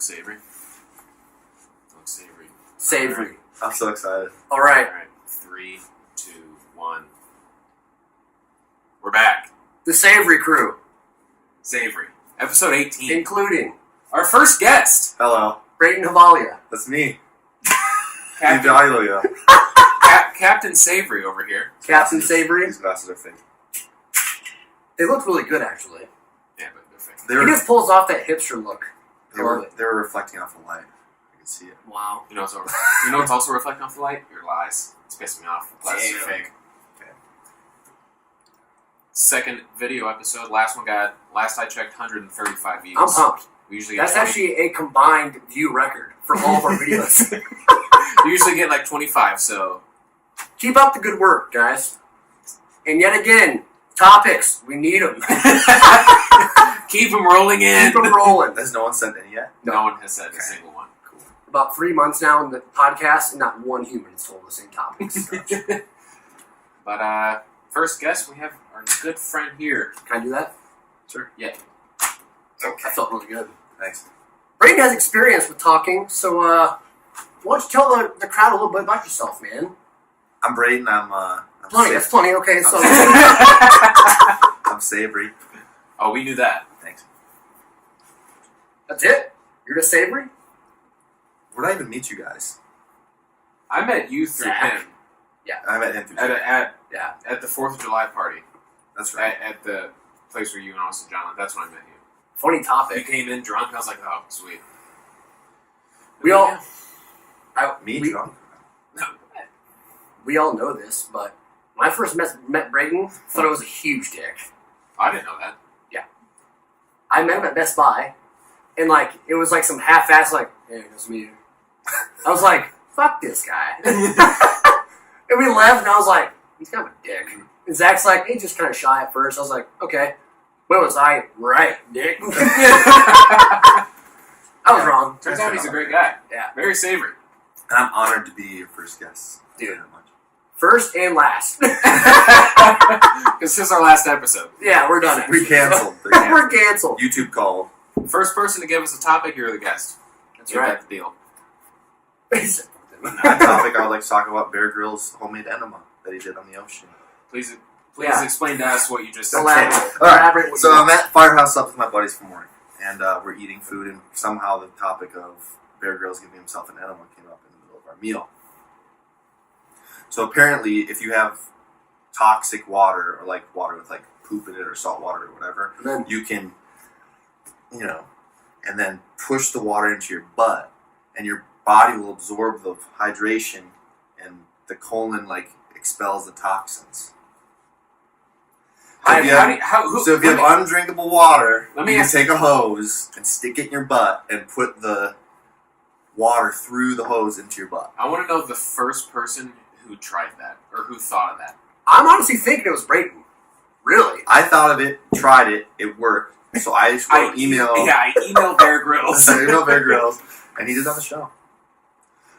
looks savory. Looks savory. Savory. Right. I'm so excited. All right. All right. 3, 2, 1. We're back. The Savory Crew, Savory. Episode 18. including Our first guest. Hello. Brayton Havalia. That's me. Captain, Havalia. Captain Savory over here. Captain Savory. These glasses are fake. They look really good, actually. Yeah, but they're fake. They He were, just pulls off that hipster look. they were reflecting off the light. I can see it. Wow. You know what's also reflecting off the light? Your lies. It's pissing me off. Glasses are Damn. fake. Okay. Second video episode. Last I checked, 135 views. I'm pumped. We usually get That's 20. actually a combined view record for all of our videos. We usually get like 25, so Keep up the good work, guys. And yet again, topics. We need them. keep them rolling in. Keep them rolling. Has no one sent any yet? No one has said Okay. a single one. Cool. About 3 months now in the podcast, and not one human has told the same topics. But first guest, we have our good friend here. Can I do that? Sure. Yeah. Okay. I felt really good. Thanks. Brayden has experience with talking, so why don't you tell the crowd a little bit about yourself, man? I'm Brayden. I'm Plenty, that's plenty. Okay, so I'm Savory. Oh, we knew that. Thanks. that's it. You're just Savory. Where did I even meet you guys? I met you through Zach. him I met him through at the 4th of July party That's right. at the place where you and Austin John. That's when I met you. Funny You topic. came in drunk, and I was like, "Oh, sweet." We all, Me, we, drunk? No. we all know this, but when I first met Brayden, thought it was a huge dick. I didn't know that. I met him at Best Buy, and it was like some half-ass hey, nice to meet you. I was like, fuck this guy. And we left, and I was like, he's kind of a dick. And Zach's like, he's just kind of shy at first. I was like, okay. When was I right, dick? I was wrong. Turns out he's a great guy. Yeah. Very savory. And I'm honored to be your first guest. Dude. Thank you very much. First and last. This is our last episode. Yeah, we're done. We canceled. We're canceled. YouTube called. First person to give us a topic, you're the guest. That's You right. got the deal. That topic, I would like to talk about Bear Grylls' homemade enema that he did on the ocean. Please Yeah. explain to us what you just said. Elaborate. All right. Elaborate what So you I'm at Firehouse up with my buddies from work, and we're eating food, and somehow the topic of Bear Grylls giving himself an enema came up in the middle of our meal. So apparently, if you have toxic water, or water with poop in it, or salt water, or whatever, And then, you can, and then push the water into your butt, and your body will absorb the hydration, and the colon expels the toxins. So if you have undrinkable water, Let me you can ask- take a hose and stick it in your butt and put the water through the hose into your butt. I want to know the first person who tried that or who thought of that. I'm honestly thinking it was Brayden. Really? I thought of it, tried it, it worked. So I just wrote an email. I emailed Bear Grylls. I emailed Bear Grylls, and he did it on the show.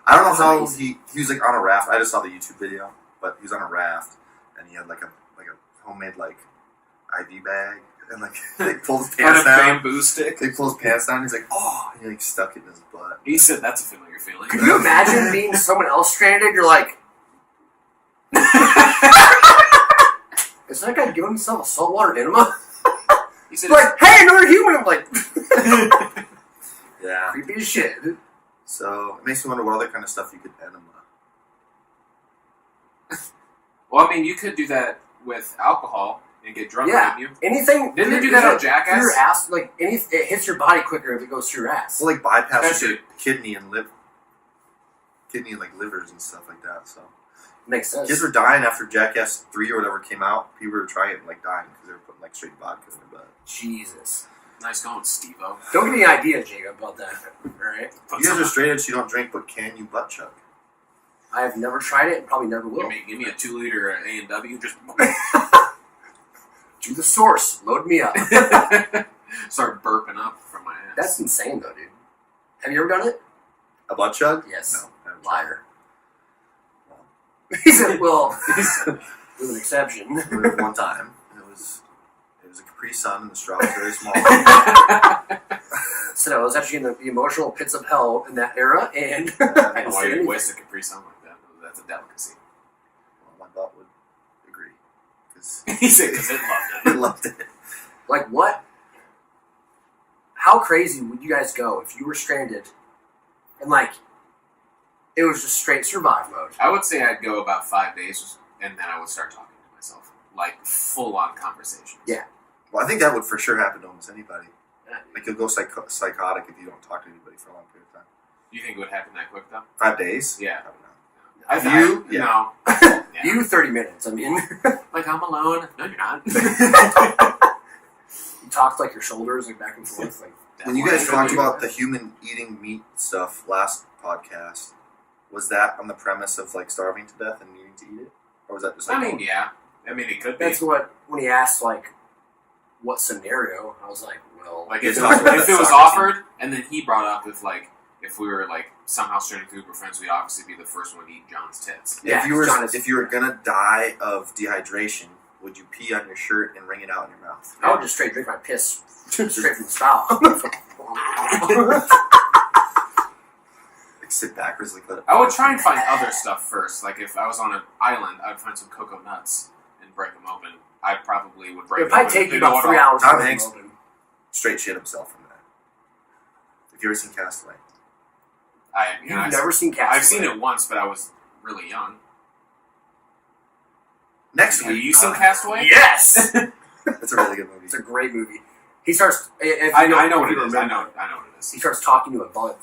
I don't know how he was on a raft. I just saw the YouTube video, but he was on a raft, and he had a homemade IV bag, and they pulled his On pants a down. bamboo stick. They pulled his pants down. He's like, oh, and he stuck it in his butt. He said that's a familiar feeling. Could you imagine being someone else stranded? You're like, is that guy giving himself a saltwater enema? He said, Like, hey, another human. I'm like, Yeah. creepy as shit. So it makes me wonder what other kind of stuff you could enema. well, I mean, you could do that with alcohol and get drunk, Yeah. couldn't you? Anything. Didn't they do that on Jackass? Your ass, it hits your body quicker if it goes through your ass. Well, bypass Especially- your kidney and liver. Kidney and livers and stuff like that. So Makes sense. kids were dying after Jackass 3 or whatever came out. People were trying it and dying because they were putting straight vodka in their butt. Jesus. Nice going, Steve-O. Don't give me an idea, Jacob, about that. Alright? You guys are straight edge, you don't drink, but can you butt chug? I have never tried it and probably never will. Give me a 2-liter A&W, just To the source. Load me up. start burping up from my ass. That's insane, though, dude. Have you ever done it? A butt chug? Yes. No. I haven't tried Liar. He said, well, with an exception. it. One time. It was a Capri Sun and the straw was very small. said I was actually in the emotional pits of hell in that era, and I I don't know didn't why say you anything. waste a Capri Sun like that. That's a delicacy. Well, my butt would agree. Because He said because it loved it it. loved it. Like, what? How crazy would you guys go if you were stranded and, like, it was just straight survive mode? I would say I'd go about 5 days, and then I would start talking to myself, like full-on conversations. Yeah. Well, I think that would for sure happen to almost anybody. Like, you'll go psychotic if you don't talk to anybody for a long period of time. You think it would happen that quick, though? 5 days? Yeah. Probably not. I Yeah. No. Yeah. You 30 minutes, I mean. Like, I'm alone. No, you're not. You talked like your shoulders, like, back and forth. Like, When you guys talked about the human eating meat stuff last podcast, was that on the premise of, like, starving to death and needing to eat it? Or was that just like... I mean, yeah. I mean, it could be. that's what, when he asked, like, what scenario, I was like, well... Like, It's if not it was sarcasm. offered, and then he brought up if, like, if we were, like, somehow stranded through with friends, we'd obviously be the first one to eat John's tits. Yeah, if you were gonna die of dehydration, would you pee on your shirt and wring it out in your mouth? I would just straight drink my piss straight from the spout. Like, sit backwards, like, let it... I would try and find other stuff first. Like, if I was on an island, I'd find some cocoa nuts and break them open. I probably would break It'd them probably open. take you You know about what 3 I'll- hours Tom to break Hanks- them open. straight shit himself from that. Have you ever seen Castaway? You've never seen Castaway? I've seen it once, but I was really young. Next Have week... you seen Castaway? Yes! It's a really good movie. It's a great movie. He starts... If I you know what if it you is. I remember, know what it is. He starts talking to a bug.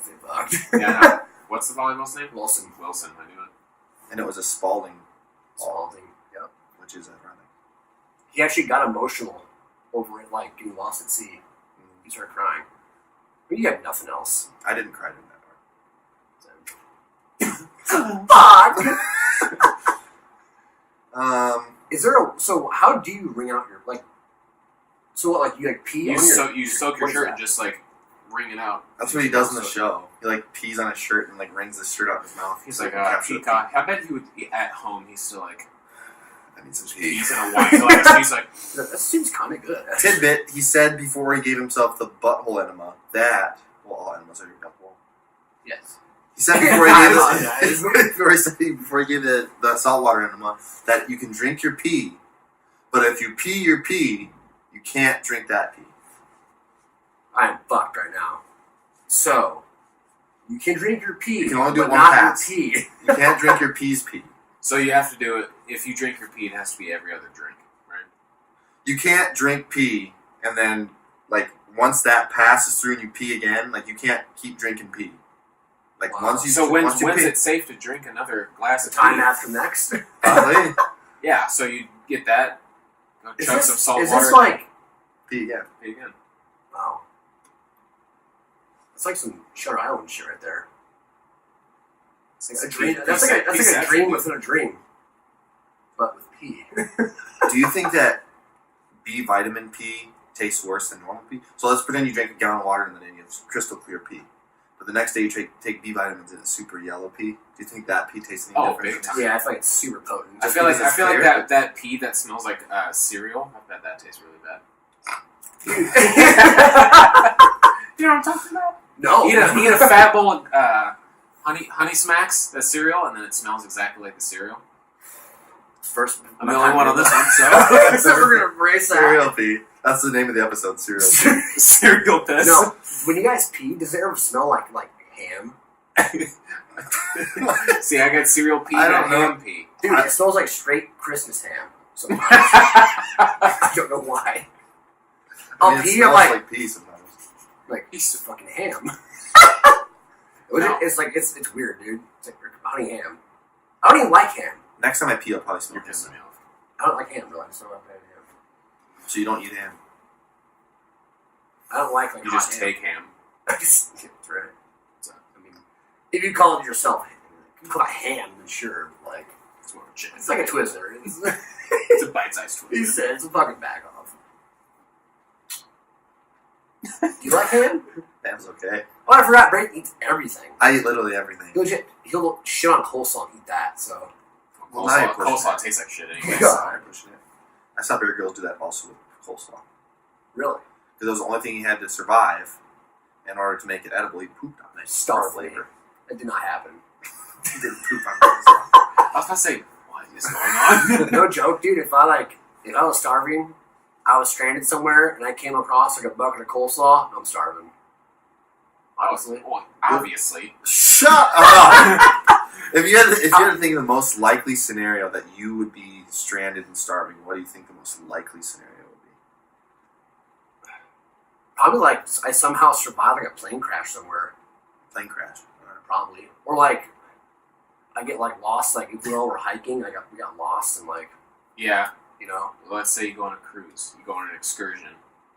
Yeah, I know. What's the volleyball's name? Wilson. Wilson, I knew it. And it was a Spalding, Spalding. Yep. which is ironic. He actually got emotional over it, like, getting lost at sea. He started crying. But you have nothing else. I didn't cry during that Fuck! part. Is there a... So, how do you wring out your, like... So, what, like, you, like, pee You, on you soak your what is shirt that? and just, like, wring it out. That's what he does in the show. He, like, pees on his shirt and, like, wrings his shirt out of his mouth. He's like, capture the peacock. I bet he would be at home. He's still, like, I need some pee. he's in a wine glass. He's like, That seems kind of good. Tidbit, he said before he gave himself the butthole enema that... Well, all enemas are your butthole. Yes. He said before he gave, Guys. before he gave the saltwater enema that you can drink your pee, but if you pee your pee, you can't drink that pee. I am fucked right now. So, you can drink your pee, You can only do but it one not pass. your pee. You can't drink your pee's pee. so you have to do it. If you drink your pee, it has to be every other drink, right? You can't drink pee and then, like, once that passes through and you pee again, like, you can't keep drinking pee. Like, Wow. once you So once you when's pee, it safe to drink another glass of Time pee? after next. probably Yeah, so you get that, go Is chug this, some salt is water, this like... pee again. pee again. Wow. It's like some Shutter Island shit right there. It's like a dream. That's like a dream within a dream. But with pee. Do you think that B vitamin pee tastes worse than normal pee? So let's pretend you drink a gallon of water and then you have crystal clear pee. But the next day you take B vitamins and it's super yellow pee. Do you think that pee tastes any different? big time. Yeah, I feel like it's super potent. I Just feel like because it's clear? that pee that smells like cereal. I bet that tastes really bad. You know what I'm talking about? No. Eat a fat bowl of honey smacks, that cereal, and then it smells exactly like the cereal. First, I'm the only one on this one, so so we're gonna embrace that. Cereal pee. That's the name of the episode, cereal pee. cereal piss. No, when you guys pee, does it ever smell like ham? See, I got cereal pee I and don't know. ham pee. Dude, it smells like straight Christmas ham. Sometimes. I don't know why. I'll it pee, smells I'm like pee sometimes. piece of fucking ham. No. It's like it's weird, dude. It's like honey ham. I don't even like ham. Next time I pee, I'll probably smell You're ham. pissing me off. I don't like ham, though. I just don't like ham. So you don't eat ham. I don't like You hot just ham. take ham. I just that's right. So, I mean, if you call it yourself, if you call it ham, then sure. But like, It's more of a chicken. it's like a Twizzler. It's a bite-sized He Twizzler. said it's a fucking bag off. Do you like ham? Ham's okay. Oh, I forgot. Brayden eats everything. I eat literally everything. He'll shit on coleslaw and eat that. So Well, now you're pushing Coleslaw it. tastes like shit I anyway. saw it, pushing it. I saw Bear Grylls do that also with coleslaw. really, Because it was the only thing he had to survive. in order to make it edible, he pooped on it. Starved for me. flavor. That did not happen. He didn't poop on it. I was about to say, what is going on? No joke, dude. If I was starving, I was stranded somewhere, and I came across like a bucket of coleslaw, I'm starving. Honestly. Well, obviously. Shut up! If you had to think of the most likely scenario that you would be stranded and starving, what do you think the most likely scenario would be? Probably like I somehow survived like a plane crash somewhere. Plane crash. Probably. Or like I get like lost, like if we all were hiking, we got lost and like Yeah. you know. Let's say you go on a cruise, you go on an excursion,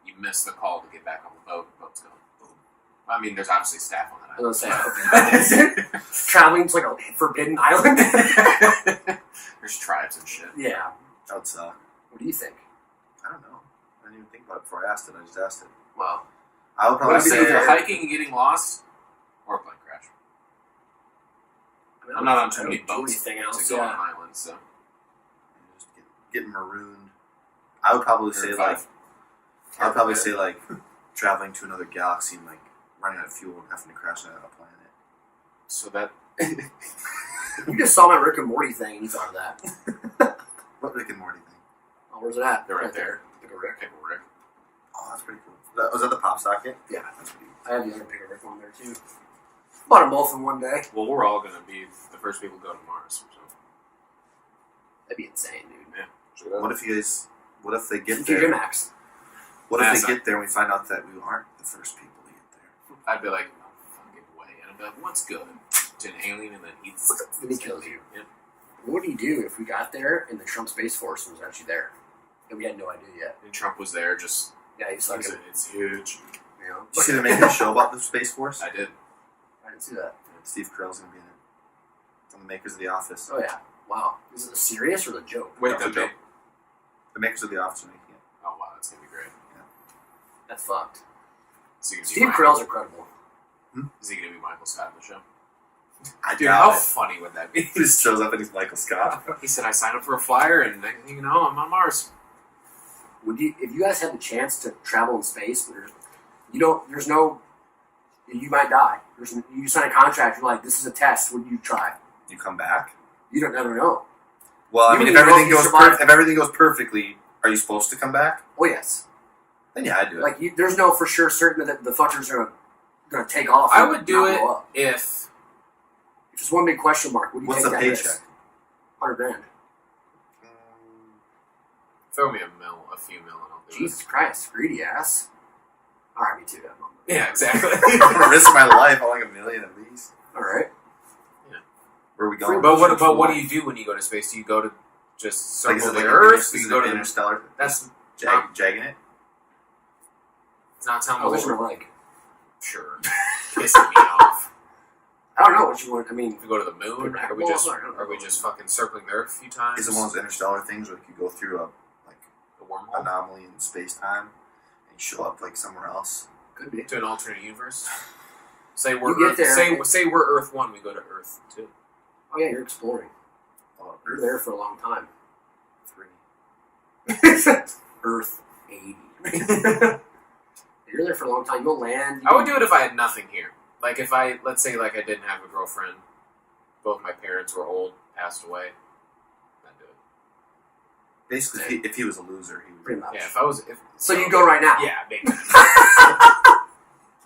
you miss the call to get back on the boat, boat's gone. Boom. I mean, there's obviously staff on that I was gonna say traveling to like a forbidden island. There's tribes and shit. Yeah. That would suck. What do you think? I don't know. I didn't even think about it before I asked it. I just asked it. Wow. I would probably Would it be say either hiking and getting lost, or a plane crash? I mean, I'm not on I too don't many do boats anything to else. go on Yeah. an island, so. just get marooned. I would probably say like traveling to another galaxy and like running out of fuel and having to crash land on a planet. So that You just saw my Rick and Morty thing and you thought of that. What Rick and Morty thing? Oh, where's it at? They're right there. Pick a Rick. pick a Rick. Oh, that's pretty cool. Was that the pop socket? Yeah. That's pretty cool. I have the other Pick a Rick one there too. Bought them both in one day. Well, we're all gonna be the first people to go to Mars. So. That'd be insane, dude. Yeah. What if they get TJ there? Maxx. What if NASA. they get there and we find out that we aren't the first people to get there? I'd be like, no fucking way. And I'd be like, what's good? To an alien and then Then he kills you. Yeah. What do you do if we got there and the Trump Space Force was actually there? And we had no idea yet. And Trump was there, just Yeah, he's like, it's huge. you know. Did you see the making show about the Space Force? I did. I didn't see that. Steve Carell's gonna be in it. From the makers of The Office. Oh, yeah. Wow. Is it serious or the joke? Wait, That's the a joke. The makers of The Office are making it. Oh wow, that's gonna be great. That's fucked. Is he gonna be Steve Michael- Carell's incredible. Is he gonna be Michael Scott in the show? I Dude, doubt how it. funny would that be? He just shows up and he's Michael Scott. He said, I signed up for a flyer, and next thing you know, I'm on Mars. Would you, if you guys had the chance to travel in space, you might die. You sign a contract, you're like, this is a test, would you try? You come back. You don't ever know. Well, I Even mean, if if you everything don't goes survive- if everything goes perfectly, are you supposed to come back? Oh, yes. Then yeah, I'd do it. Like, there's no for sure certain that the fuckers are gonna take off. I and would do not it blow up. if If it's one big question mark, would you What's take the that paycheck? risk? $100,000. throw me a few mil, and I'll do Jesus Christ, greedy ass. Alright, me too. it. Yeah, exactly. I'm gonna risk my life. I want like $1 million at least. Alright. Where are we going? But what do you do when you go to space? Do you go to just Like, is circle it the like Earth? Do Is you it go an to the, interstellar? that's Jagging it? it's not telling I me wish what you we're were like, sure pissing me off. I don't know what you want. I mean, If we go to the moon, are we just fucking circling the Earth a few times? Is it one of those interstellar things where you go through a a wormhole anomaly in space time and you show up like somewhere else? could be. to an alternate universe? Say we're You get Earth, there. say we're Earth 1, we go to Earth 2. Oh yeah, you're exploring. Oh, You're there for a long time. 3. Earth 80. You're there for a long time. You'll land. I would do it if I had nothing here. Like if let's say like I didn't have a girlfriend, both my parents were old, passed away, I'd do it. Basically, if he was a loser, he would. Pretty much. Yeah, if I was... So you go right now. Yeah, big time.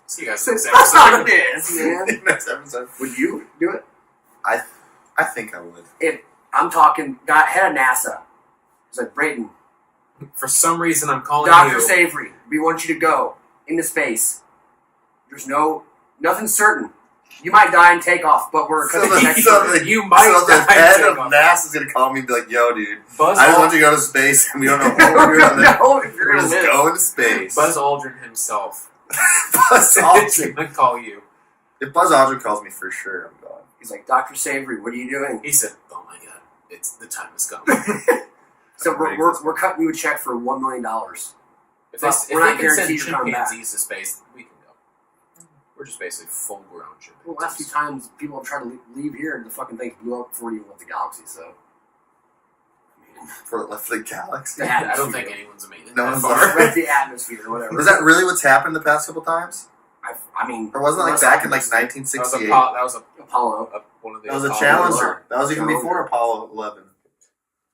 See you guys So next that's not episode. this, man. Next episode. Would you do it? I think I would. If I'm talking, head of NASA. It's like Brayton, For some reason, I'm calling Dr. you... Savory. We want you to go into space. There's nothing certain. You might die and take off, but we're So going the- to check so you. the- You might So the die head and of take off. NASA's gonna call me and be like, "Yo, dude, Buzz I just Al- want you to go to space, and we don't know what we're doing. No, if you're We're gonna just live. going to space." Buzz Aldrin himself Buzz is Aldrin. going to call you. If Buzz Aldrin calls me, for sure, I'm going. He's like, Dr. Savory, what are you doing? He said, oh my god, the time has come. So I'm ready for we're this. cutting you a check for $1 million. If But they we're not can send guaranteed you're coming back. chimpanzees to space, we can go. We're just basically full-grown chimpanzees. Well, last few times people have tried to leave here and the fucking thing blew up before you even left the galaxy, so. I mean, For the galaxy. Yeah. I don't think anyone's made it No that one's far. left. read the atmosphere or whatever. Was that really what's happened the past couple times? I mean, Or wasn't it like back in like That was 1968? Apollo. one of the That was a Apollo Challenger. That was even Challenger. before Apollo 11.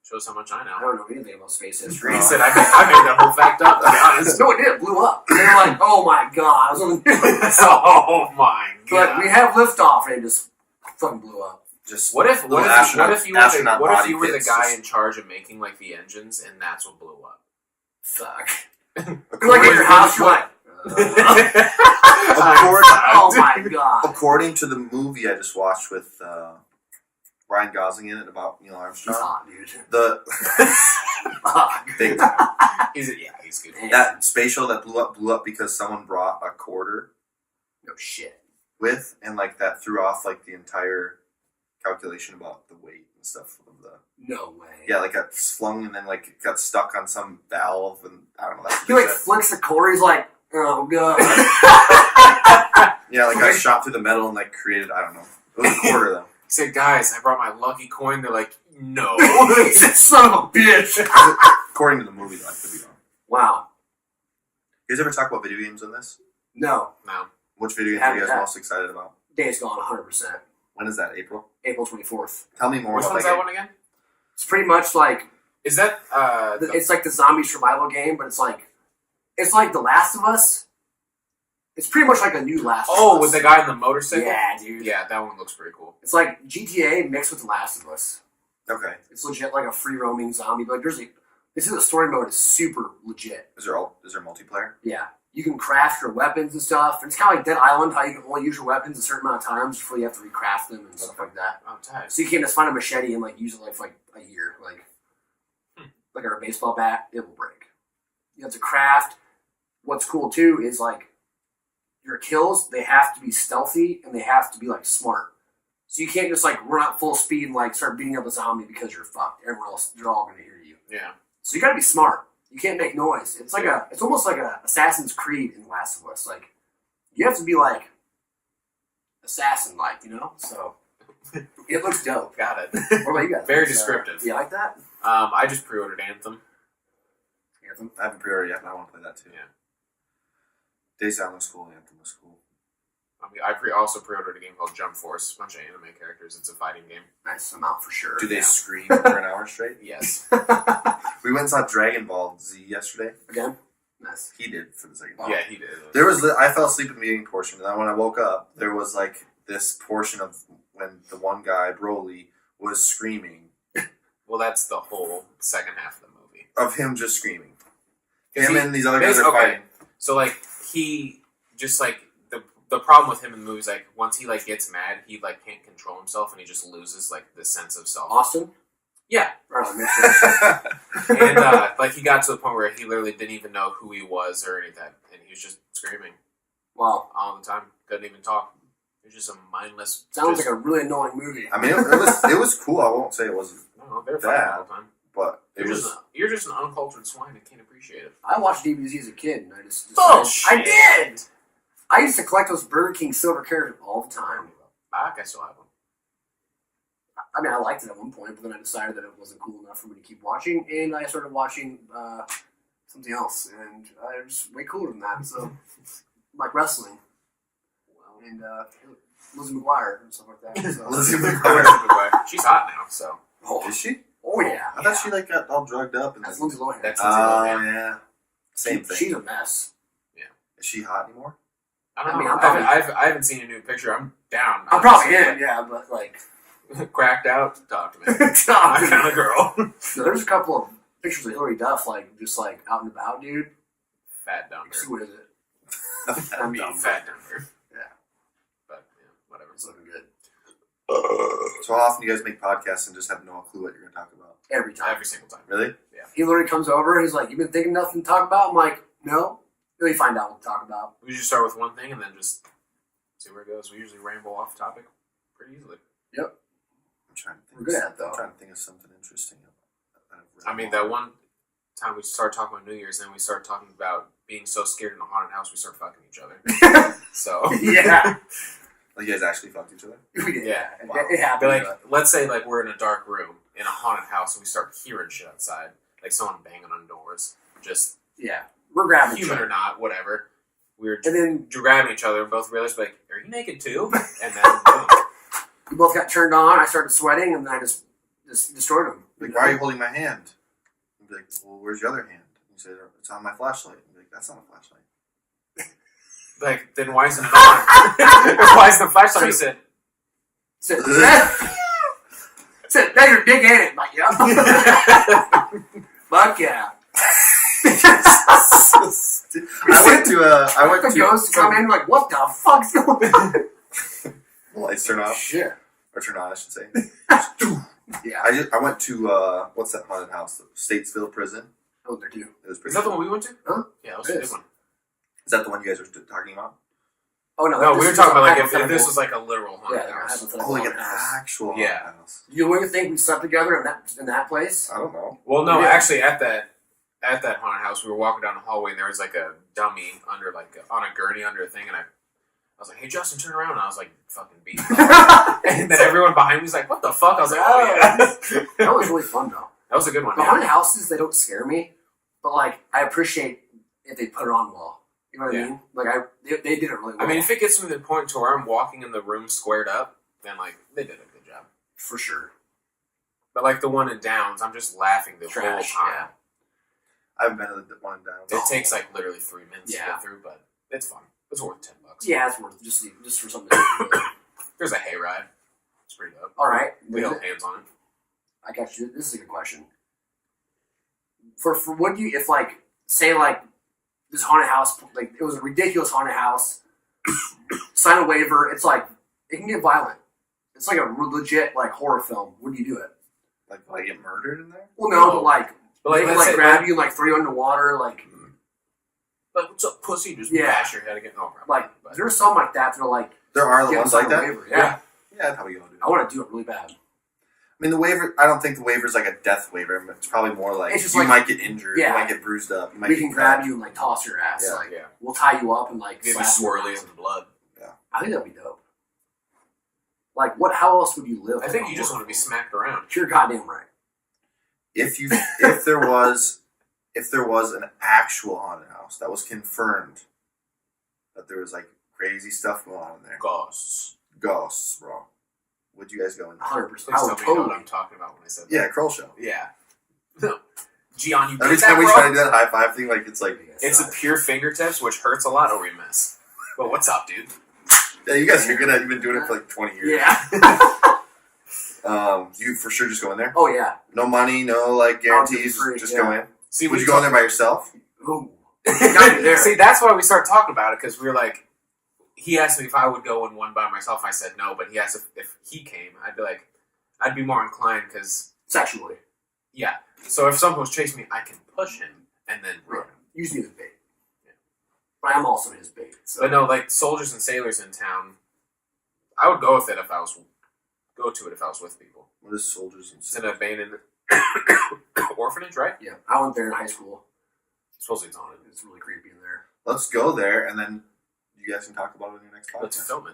Shows how much I I know. don't know anything about space history. He said I made that whole fact up, to be honest. No, it did. It blew up. They were like, oh my god. I was on the news. Oh my But god. we have liftoff, and it just fucking blew up. Just What if little astronaut- you were the astronaut body guy bits in charge of making like the engines and that's what blew up? Fuck. You're like at your house, you're like, oh my god. According to the movie I just watched with Ryan Gosling in it about Neil He's Armstrong, hot, dude. the Fuck. big time. He's good. That space shuttle that blew up because someone brought a quarter No shit. with, and like that threw off like the entire calculation about the weight and stuff of the. No way. Yeah, like got flung and then like it got stuck on some valve and I don't know. That's He like flicks the cord, he's like, oh god. yeah, like got shot through the metal and like created, I don't know. It was a quarter though. He said, guys, I brought my lucky coin. They're like, no. He said, son of a bitch. According to the movie though, I could be wrong. Wow. You guys ever talk about video games in this? No. No. Which video games are you guys Haven't. most excited about? Days Gone 100%. When is that? April? April 24th. Tell me more Which about one's that that game. one again? It's pretty much like, Is that it's like the zombie survival game, but it's like The Last of Us. It's pretty much like a new Last of Us. with the guy in the motorcycle? Yeah, dude. Yeah, that one looks pretty cool. It's like GTA mixed with The Last of Us. Okay. It's legit like a free roaming zombie. But like, this is the story mode is super legit. Is there multiplayer? Yeah. You can craft your weapons and stuff. It's kind of like Dead Island, how you can only use your weapons a certain amount of times before you have to recraft them and stuff like that. Oh, tight. So you can't just find a machete and like use it like for like a year. Like a baseball bat, it will break. You have to craft. What's cool too is like your kills, they have to be stealthy and they have to be like smart. So you can't just like run out full speed and like start beating up a zombie because you're fucked. Everyone else, they're all gonna hear you. Yeah. So you gotta be smart. You can't make noise. It's like it's almost like a Assassin's Creed in Last of Us. Like you have to be like assassin like, you know? So it looks dope. Got it. What about you guys? Very descriptive. Do you like that? I just pre-ordered Anthem. Anthem? I haven't pre-ordered yet, but I want to play that too. Yeah. Days Gone was cool. Anthem was cool. I also pre-ordered a game called Jump Force. A bunch of anime characters. It's a fighting game. Nice, I'm out for sure. Do they Yeah. scream for an hour straight? Yes. We went and saw Dragon Ball Z yesterday. Again? Nice. He did for the second. Oh. Yeah, he did. I fell asleep in the beginning portion, and then when I woke up, there was like this portion of when the one guy, Broly, was screaming Well, that's the whole second half of the movie. of him just screaming. Is Him he- and these other guys are okay. fighting. So like he just like the problem with him in the movie is like once he like gets mad, he like can't control himself and he just loses like the sense of self. Austin? Yeah. Right on, next one. And like he got to the point where he literally didn't even know who he was or anything, and he was just screaming Wow. all the time. Couldn't even talk. He was just a mindless. Sounds like a really annoying movie. I mean, it was cool. I won't say it wasn't, No, they're fighting bad. all the time. but it was. You're just an uncultured swine that can't appreciate it. I watched DBZ as a kid, and I just Bullshit. I did! I used to collect those Burger King silver characters all the time. I still have them. I mean, I liked it at one point, but then I decided that it wasn't cool enough for me to keep watching, and I started watching something else, and it was way cooler than that. So, like wrestling, and Lizzie McGuire and stuff like that. So. Lizzie She's hot now, so Oh, Is she? oh yeah. I thought she like got all drugged up. And That's then, Lindsay Lohan. That's oh Lindsay Lohan. yeah, same thing. She's a mess. Is she hot anymore? I don't I mean, know. I'm probably- I haven't seen a new picture. I'm down. I'm probably in, yeah, but like, Cracked out. Talk to me. My Stop. kind of girl. So there's a couple of pictures of Hillary Duff, like just like out and about, dude. Fat dumber. See what is it? I mean, fat dumber. Yeah. But yeah, whatever. It's looking good So how often do you guys make podcasts and just have no clue what you're going to talk about? every time. Every single time. Really? He literally comes over. He's like, "You been thinking nothing to talk about?" I'm like, "No." Then we find out what to talk about. We usually start with one thing and then just see where it goes. We usually ramble off topic pretty easily. I'm trying to think. We're good at it, though. I'm trying to think of something interesting. that I've read. I mean, that one time we started talking about New Year's, then we started talking about being so scared in a haunted house, we start fucking each other. So Yeah, Like, you guys actually fucked each other? we did. Yeah. It, it But happened. like, but let's say like we're in a dark room in a haunted house and we start hearing shit outside, like someone banging on doors, just yeah, we're grabbing each human other. or not, whatever. we were And then grabbing each other and both realized, like, are you naked too? And then, boom. we both got turned on. I started sweating, and then I just destroyed him. Like, why are you holding my hand? I'd be like, well, where's your other hand? He said, it's on my flashlight. I'd be like, that's not a flashlight. Like, then why is it not? Why is the flashlight? He said, "Now your dick ain't it?" Like, yeah. Fuck yeah. I went to ghost come in like, what the fuck's going on? The lights turn off. Shit. Or turn on, I should say. Yeah. I went to what's that haunted house? The Statesville prison. Oh, there too. It was pretty. is that the cool. one we went to? Huh? Yeah, that was a good one. Is that the one you guys were talking about? Oh no. No, we were talking about like if hypothetical. this was like a literal haunted house. hypothetical Oh, like an haunted house. actual Yeah. haunted house. You wouldn't think we slept together in that place? I don't know. Well, no, Yeah. actually, at that haunted house, we were walking down the hallway and there was like a dummy under on a gurney under a thing, and I was like, "Hey, Justin, turn around!" And I was like, "Fucking beat." And then everyone behind me was like, "What the fuck?" I was like, "Oh yeah." That was really fun though. That was a good one. The Yeah. haunted houses, they don't scare me, but like I appreciate if they put it on well. You know what I Yeah. mean? Like they did it really well. I mean, if it gets me to the point to where I'm walking in the room squared up, then like they did a good job. for sure. But like the one in Downs, I'm just laughing the Trash, whole time. yeah. I haven't been to the one down. It takes like literally 3 minutes to Yeah. get through, but it's fun. It's worth $10. Yeah, it's worth it just for something. To do. There's a hayride. It's pretty dope. All right, We held hands on it. I got you. This is a good question. For what do you if like say like this haunted house like it was a ridiculous haunted house, sign a waiver. It's like it can get violent. It's like a legit like horror film. Would you do it? Like, will I get murdered in there? Well, no, No. but like But like, they let's like say grab you and like throw you underwater. Like what's up, pussy? Just Yeah. bash your head again. No problem. like But- there's some like that that are like There are the get ones sign like a that. waiver. Yeah. Yeah, I'd probably go do I it. want to do it really bad. I mean, the waiver. I don't think the waiver is like a death waiver. It's probably more like It's just you like- might get injured. Yeah. You might get bruised up. You might We get can grab cracked. you and like toss your ass. Yeah. Like yeah. we'll tie you up and like Give you slap you swirlies around. and blood. I think that'd be dope. Like what? How else would you live? I think you just want to be smacked around. You're goddamn right. If there was an actual haunted house that was confirmed that there was like crazy stuff going on in there, Ghosts. ghosts, bro, would you guys go in there? 100%. Please I tell would me you know what totally. I'm talking about when I said that. Yeah, Kroll show. Yeah. No. Gian, you Every get time that, we bro? try to do that high five thing, like it's like, It's a pure fingertips, which hurts a lot, or we miss. But what's up, dude? yeah, you guys are good at. You've been doing it for like 20 years. Yeah. You for sure just go in there. Oh yeah. No money, no like guarantees. free, Just yeah. go in. See, Would you go in there by yourself? Ooh. Got you there. See, that's why we started talking about it, because we were like, he asked me if I would go in one by myself. I said no, but he asked if he came. I'd be like, I'd be more inclined, because, Sexually. yeah. So if someone was chasing me, I can push him and then run him. Use me as bait. Yeah. But I'm also his bait. So. But no, like soldiers and sailors in town, I would go with it if I was with people. What is soldiers and It's an abandoned orphanage, right? Yeah. I went there in high school. Supposedly it's haunted. It's really creepy in there. Let's go there, and then you guys can talk about it in your next podcast. Let's film it.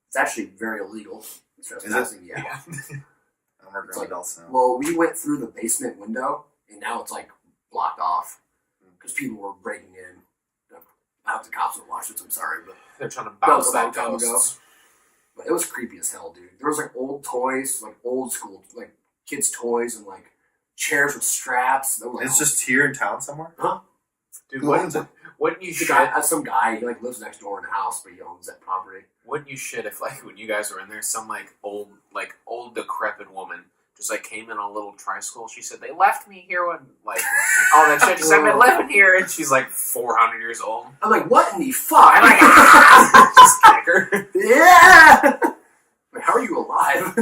It's actually very illegal. Trespassing, yeah. I'm working It's on like- adults now. Well, we went through the basement window, and now it's like blocked off because people were breaking in. I hope the cops don't watch this. I'm sorry, but They're trying to That was bounce a long that time ghosts. it was creepy as hell, dude. There was like old toys, like old school, like kids' toys, and like chairs with straps. That was, like, It's just here in town somewhere. Dude, Who owns it? wouldn't you the shit? guy, some guy. He like lives next door in a house, but he owns that property. Wouldn't you shit if like when you guys were in there, some like old decrepit woman just like came in on a little tricycle. She said they left me here when like all that shit. She said I've been living here, and she's like 400 years old. I'm like, what in the fuck? And I just kick her. Yeah. Like, how are you alive?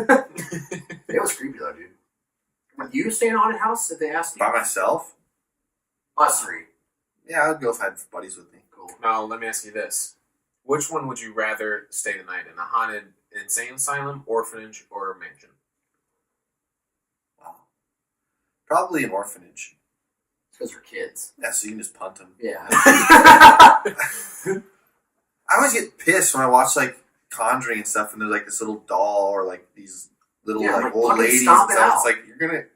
It was creepy though, dude. Would you stay in a haunted house if they asked you? By myself? Us three. Yeah, I'd go if I had buddies with me. Cool. Now let me ask you this: which one would you rather stay the night in? A haunted insane asylum, orphanage, or a mansion? Wow. Probably an orphanage. It's because we're kids. Yeah, so you can just punt them. Yeah. I always get pissed when I watch like Conjuring and stuff, and there's like this little doll or like these little Yeah, like like, old fucking ladies and stomp it stuff. out. It's like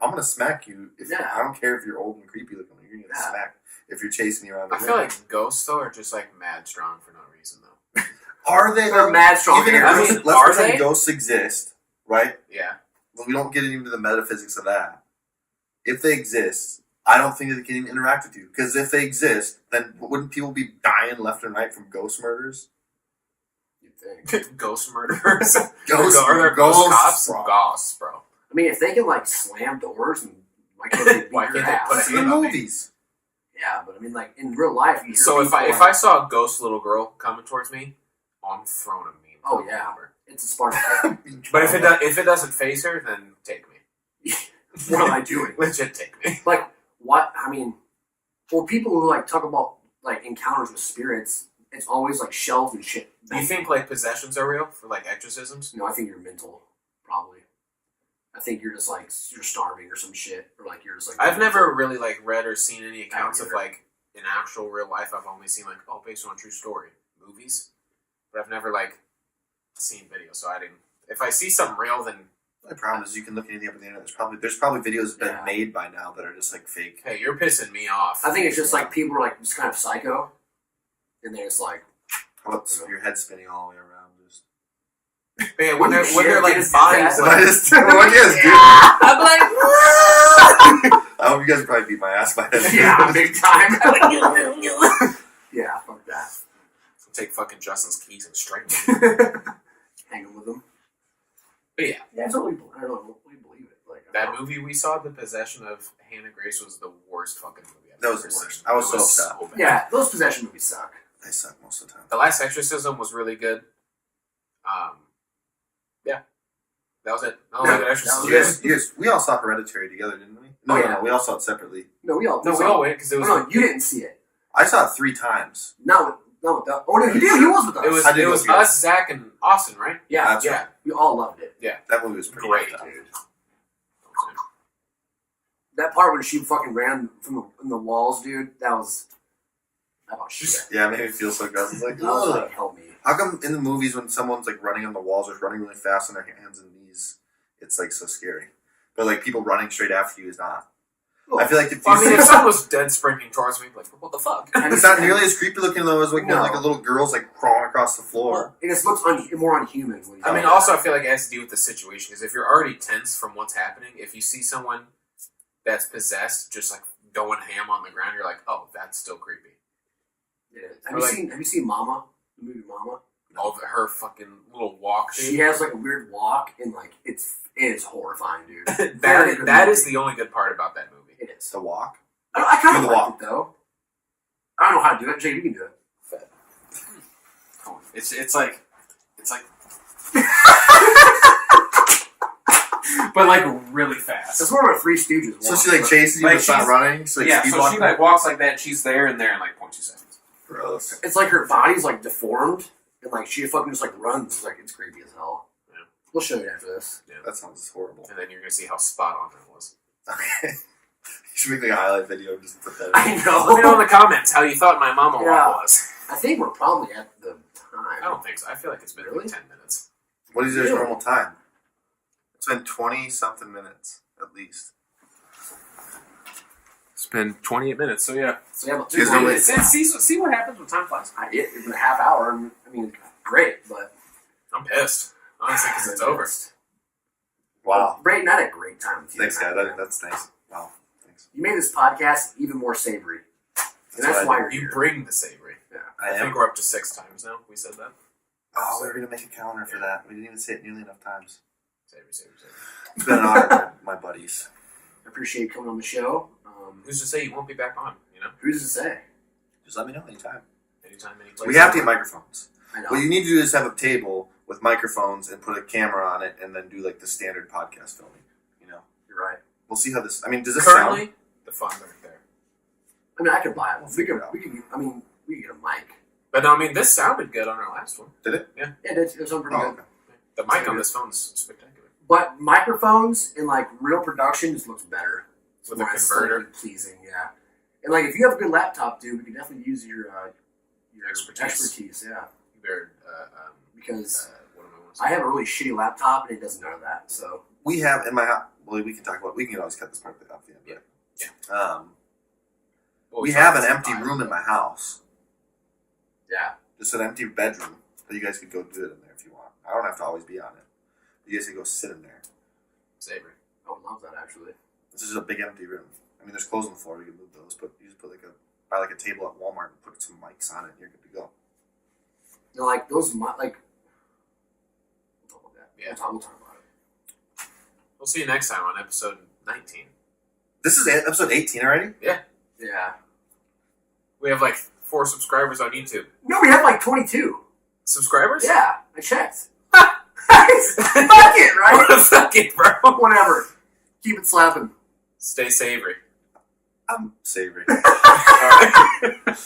I'm gonna smack you. If Yeah. I don't care if you're old and creepy looking, you're gonna get Yeah. smacked. if you're chasing you around. I feel like ghosts though are just like mad strong for no reason though. Are they? They're mad strong. Even if I mean, let's are pretend they? ghosts exist, right? Yeah. Well, we don't get into the metaphysics of that. If they exist, I don't think they can even interact with you. Because if they exist, then wouldn't people be dying left and right from ghost murders? You'd think. Ghost murderers. Ghosts, Are there ghost cops? Ghosts, bro. I mean, if they can like slam doors, and why can't they beat Why your can't they ass? put a It's in the hand on me? movies. Yeah, but I mean, like in real life, you hear So if people, I saw a ghost little girl coming towards me, I'm throwing a meme. Oh, yeah. Over. it's a Spartan. But if it doesn't phase her, then take me. What am I doing? Legit take me. Like what? I mean, well, people who like talk about like encounters with spirits, it's always like shelves and shit. You think like possessions are real for like exorcisms? No, I think you're mental, probably. I think you're just like you're starving or some shit, or like you're just like. I've never really like read or seen any accounts of either. like in actual real life. I've only seen like based on a true story movies, but I've never like seen videos. So I didn't. If I see something real, then The problem is you can look anything up on the internet. There's probably videos that have Yeah. been made by now that are just like fake. hey, you're pissing me off. I think it's just like people are like just kind of psycho, and they're just like. What's your head spinning all the way around? Just But yeah, when they're Shit, like dude, bodies, that- what like, is what you guys do? I'm like, I hope you guys probably beat my ass by then. yeah, big time. Yeah, fuck that. take fucking Justin's keys and strangle him. Hanging with them. But yeah, Yeah, it's totally. I don't know. We believe it. Like that movie we saw, The Possession of Hannah Grace, was the worst fucking movie I've That was ever the worst. seen. I was It so upset. bad. Yeah, those possession movies suck. They suck most of the time. The Last Exorcism was really good. Yeah, that was it. No, Yeah, The Exorcism. that was You guys, we all saw Hereditary together, didn't we? Oh, yeah. We all saw it separately. No, we all. No, we all went because it was. No, you didn't see it. I saw it 3 times. Not with the. Oh no, you did. He was with us. It was. I did It was go see it. us, Zach, and Austin, right? Yeah, That's Yeah. right. we all loved it. That movie was pretty Great, good. Dude. That part when she fucking ran from the walls, dude. That was. Shit. Yeah, it made me feel so gross. It's like, I was ugh. like, help me. How come in the movies when someone's like running on the walls or running really fast on their hands and knees, it's like so scary? But like people running straight after you is not. I feel like if you Well, I mean, see, if someone was dead sprinting towards me, like, what the fuck? it's not nearly as creepy looking though as like when No. like a little girl's like crawling across the floor. It just looks more unhuman. When you I mean, do also, that. I feel like it has to do with the situation. Because if you're already tense from what's happening, if you see someone that's possessed just like going ham on the ground, you're like, oh, that's still creepy. Yeah. Or like- Have you seen Mama? The movie Mama? All of her fucking little walk, She dude. has like a weird walk, and like it is horrifying, dude. Very good that movie. is the only good part about that movie. It is. The walk. I kind Do of the like walk. it though. I don't know how to do it. Jay, you can do it. It's like but like really fast. That's more of a Three Stooges. So walk. she like chases you Like, but it's not she's- running. So like Yeah, speed so walk. she like walks like that. She's there and there in like 0.2 seconds. Gross. It's like her body's like deformed, and like she fucking just like runs. Like it's creepy as hell. Yeah. We'll show you after this. That sounds horrible. And then you're gonna see how spot on that was. Okay. You should make like a highlight video and just put that. I In. know. Let me know in the comments how you thought my mama Yeah. walk was. I think we're probably at the I time. don't think so. I feel like it's been Really? like 10 minutes. What is your Really? normal time? It's been 20-something minutes at least. It's been 28 minutes, so yeah. So yeah, but You guys know what- See what happens when time flies. it's been a half hour. And, I mean, great, but I'm pissed. Honestly, because it's over. Wow. Brayden, I had a great time with you. Thanks, guys. man. That's nice. Wow. Thanks. You made this podcast even more savory, and that's what I why do. you're You here. bring the savory. Yeah. I I think am. we're up to 6 times now. We said that. Oh, we were gonna make a counter for that. We didn't even say it nearly enough times. Savory. It's been an honor, my buddies. I appreciate you coming on the show. Who's to say you won't be back on? You know, Who's to say? Just let me know anytime. anytime, any place. We have to get microphones. I know. What you need to do is have a table with microphones and put a camera on it, and then do like the standard podcast filming. You know, You're right. we'll see how this. I mean, does this Currently, sound? the funds aren't there. I mean, I could buy it. We figure could. it out. We could. I mean, we could get a mic. But no, I mean, this sounded good on our last one. Did it? Yeah, it sounded pretty Oh, good. okay. The mic on this phone is spectacular. But microphones and like real production just looks better. It's With a more converter. aesthetically pleasing, yeah. And like if you have a good laptop, dude, we can definitely use your expertise, yeah. You better, Because what am I want to I say? have a really shitty laptop and it doesn't know that. So We have in my house. Well, we can talk about. We can always cut this part off the end. Yeah. Yeah. Well, We so have an it's empty fine. room in my house. Yeah. Just an empty bedroom. But you guys could go do it in there if you want. I don't have to always be on it. You guys can go sit in there. Savory. I would love that actually. This is a big empty room. I mean, there's clothes on the floor. You can move those, but you just put buy a table at Walmart and put some mics on it, and you're good to go. No, like those like. We'll talk about that. Yeah. We'll talk about it. We'll see you next time on episode 19. This is episode 18 already? Yeah. We have like 4 subscribers on YouTube. No, we have like 22. Subscribers? Yeah, I checked. Fuck it, right? Fuck it, bro. Whatever. Keep it slapping. Stay savory. I'm savory. All right.